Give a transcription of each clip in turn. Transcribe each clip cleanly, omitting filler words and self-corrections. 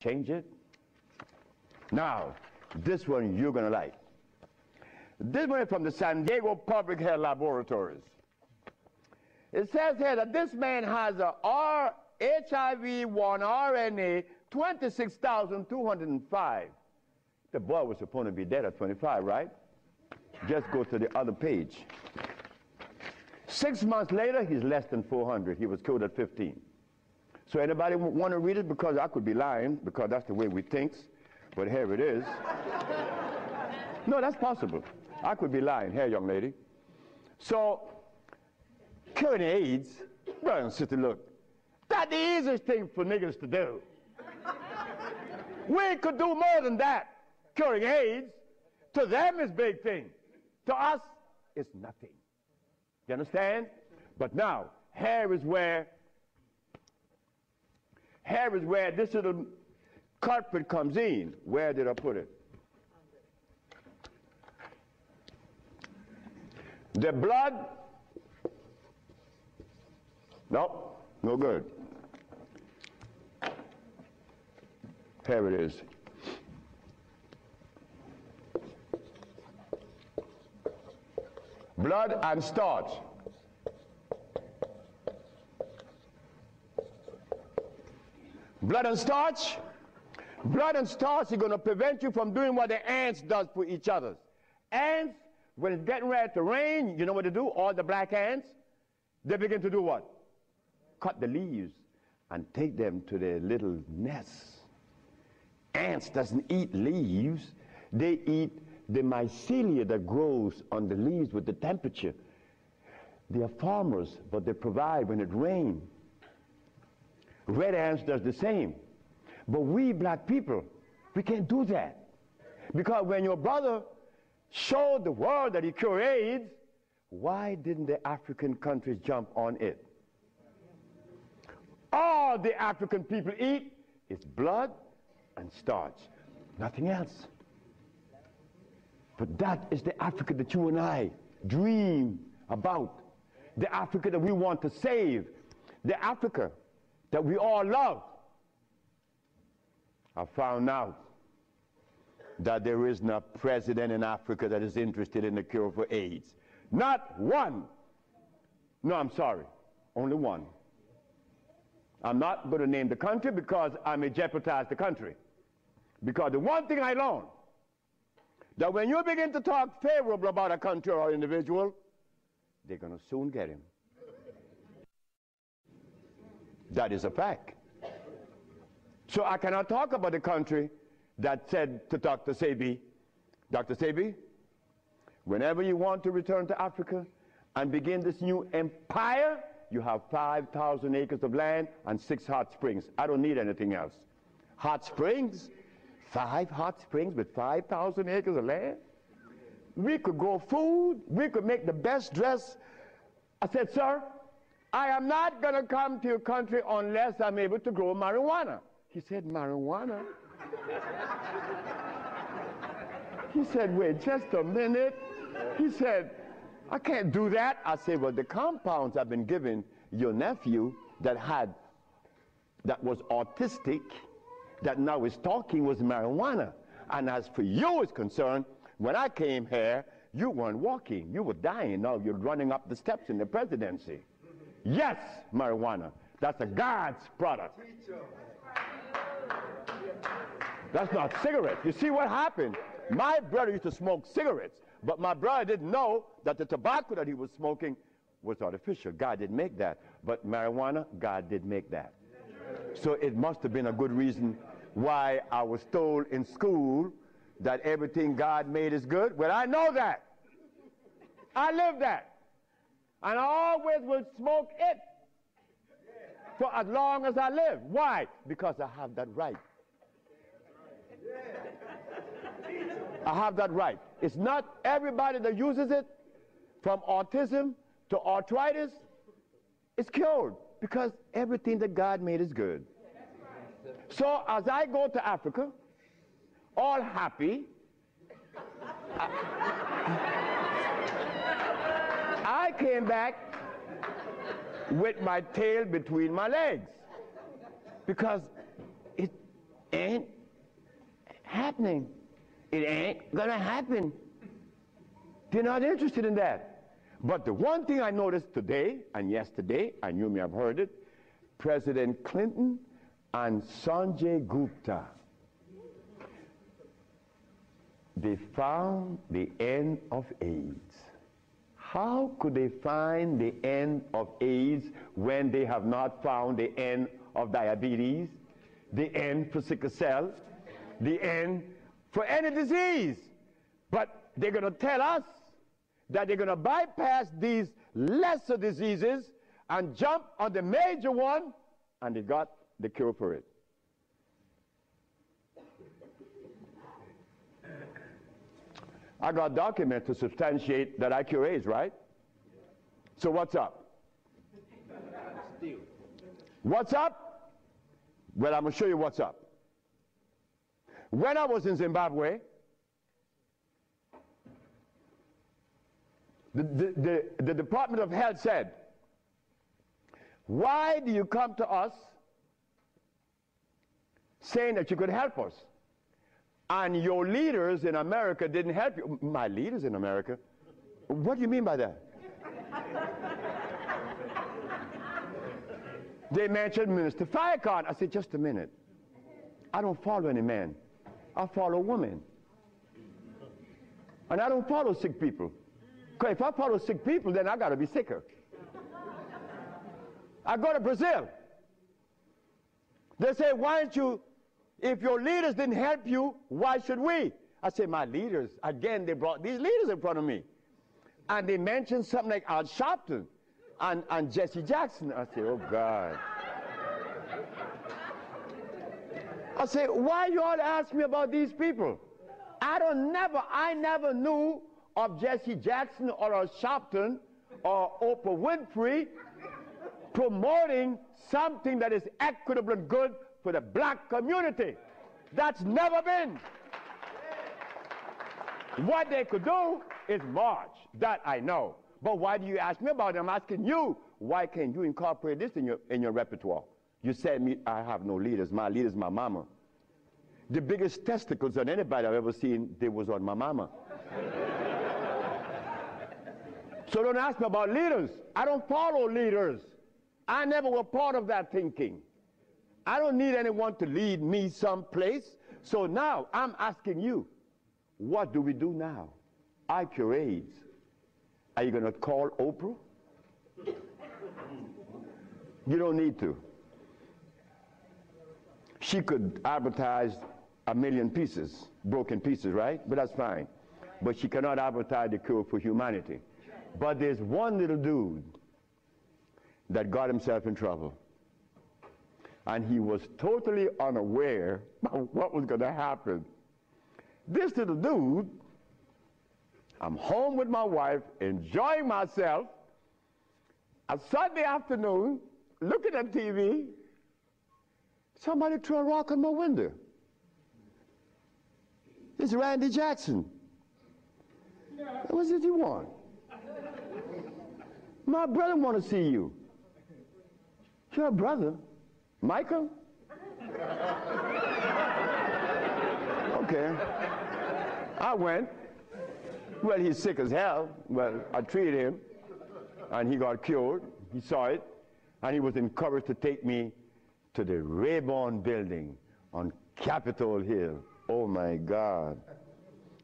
Change it. Now, this one you're going to like. This one is from the San Diego Public Health Laboratories. It says here that this man has a HIV-1 RNA 26,205. The boy was supposed to be dead at 25, right? Just go to the other page. 6 months later, he's less than 400. He was killed at 15. So anybody want to read it? Because I could be lying, because that's the way we think. But here it is. No, that's possible. I could be lying. Here, young lady. So, curing AIDS, brother and sister, look, that's the easiest thing for niggas to do. We could do more than that. Curing AIDS, to them is big thing. To us, it's nothing. You understand? But now, here is where this little culprit comes in. Where did I put it? The blood, no, no good. Here it is. Blood and starch. Blood and starch? Blood and starch is going to prevent you from doing what the ants does for each other. Ants, when it's getting ready to rain, you know what they do? All the black ants, they begin to do what? Cut the leaves and take them to their little nests. Ants doesn't eat leaves. They eat the mycelia that grows on the leaves with the temperature. They are farmers, but they provide when it rains. Red ants does the same. But we black people, we can't do that. Because when your brother showed the world that he cured AIDS, why didn't the African countries jump on it? All the African people eat is blood and starch, nothing else. But that is the Africa that you and I dream about. The Africa that we want to save. The Africa that we all love. I found out that there is no president in Africa that is interested in the cure for AIDS. Not one. No, I'm sorry. Only one. I'm not going to name the country because I may jeopardize the country. Because the one thing I learned, that when you begin to talk favorable about a country or individual, they're going to soon get him. That is a fact. So I cannot talk about the country that said to Dr. Sebi, Dr. Sebi, whenever you want to return to Africa and begin this new empire, you have 5,000 acres of land and 6 hot springs. I don't need anything else. Hot springs? 5 hot springs with 5,000 acres of land? We could grow food. We could make the best dress. I said, sir, I am not going to come to your country unless I'm able to grow marijuana. He said, marijuana? He said, wait just a minute. He said, I can't do that. I said, well, the compounds I've been giving your nephew that was autistic, that now is talking, was marijuana. And as for you is concerned, when I came here, you weren't walking. You were dying. Now you're running up the steps in the presidency. Yes, marijuana. That's a God's product. That's not cigarettes. You see what happened? My brother used to smoke cigarettes, but my brother didn't know that the tobacco that he was smoking was artificial. God didn't make that. But marijuana, God did make that. So it must have been a good reason why I was told in school that everything God made is good. Well, I know that. I live that. And I always will smoke it for as long as I live. Why? Because I have that right. I have that right. It's not everybody that uses it, from autism to arthritis, is cured, because everything that God made is good. So as I go to Africa, all happy, I came back with my tail between my legs, because ain't happening. It ain't gonna happen. They're not interested in that. But the one thing I noticed today and yesterday, and you may have heard it, President Clinton and Sanjay Gupta, they found the end of AIDS. How could they find the end of AIDS when they have not found the end of diabetes, the end for sickle cell, the end for any disease? But they're going to tell us that they're going to bypass these lesser diseases and jump on the major one, and they got the cure for it. I got documents to substantiate that I cure AIDS, right? So what's up? What's up? Well, I'm going to show you what's up. When I was in Zimbabwe, the Department of Health said, why do you come to us saying that you could help us? And your leaders in America didn't help you. My leaders in America? What do you mean by that? They mentioned Minister Farrakhan. I said, just a minute. I don't follow any man. I follow women. And I don't follow sick people. Because if I follow sick people, then I got to be sicker. I go to Brazil. They say, why don't you, if your leaders didn't help you, why should we? I say, my leaders, again, they brought these leaders in front of me. And they mentioned something like Al Sharpton and Jesse Jackson. I say, oh, God. I say, why you all ask me about these people? I never knew of Jesse Jackson or Al Sharpton or Oprah Winfrey promoting something that is equitable and good for the black community. That's never been. What they could do is march. That I know. But why do you ask me about it? I'm asking you, why can't you incorporate this in your repertoire? You said me, I have no leaders. My leader's my mama. The biggest testicles on anybody I've ever seen, they was on my mama. So don't ask me about leaders. I don't follow leaders. I never was part of that thinking. I don't need anyone to lead me someplace. So now I'm asking you, what do we do now? I cure AIDS. Are you going to call Oprah? You don't need to. She could advertise 1 million pieces, broken pieces, right? But that's fine. But she cannot advertise the cure for humanity. But there's one little dude that got himself in trouble. And he was totally unaware of what was going to happen. This little dude, I'm home with my wife, enjoying myself, a Sunday afternoon, looking at TV, somebody threw a rock on my window. It's Randy Jackson. What did you want? My brother want to see you. Your brother? Michael? Okay. I went. Well, he's sick as hell. Well, I treated him, and he got cured. He saw it, and he was encouraged to take me to the Rayburn building on Capitol Hill. Oh, my God.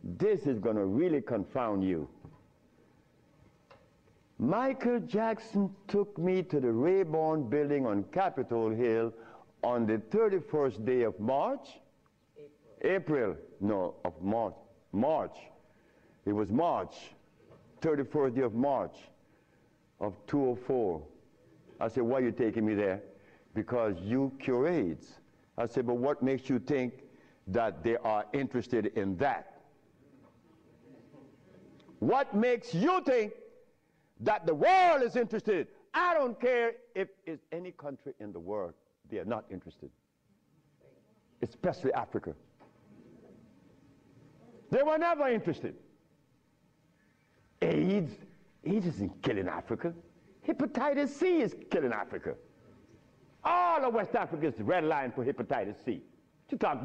This is going to really confound you. Michael Jackson took me to the Rayburn building on Capitol Hill on the 31st day of March? April. No, of March. March. It was March. 31st day of March of 2004. I said, why are you taking me there? Because you cure AIDS. I said, but what makes you think that they are interested in that? What makes you think that the world is interested? I don't care if it's any country in the world, they are not interested. Especially Africa. They were never interested. AIDS isn't killing Africa. Hepatitis C is killing Africa. All of West Africa is red line for hepatitis C. You talk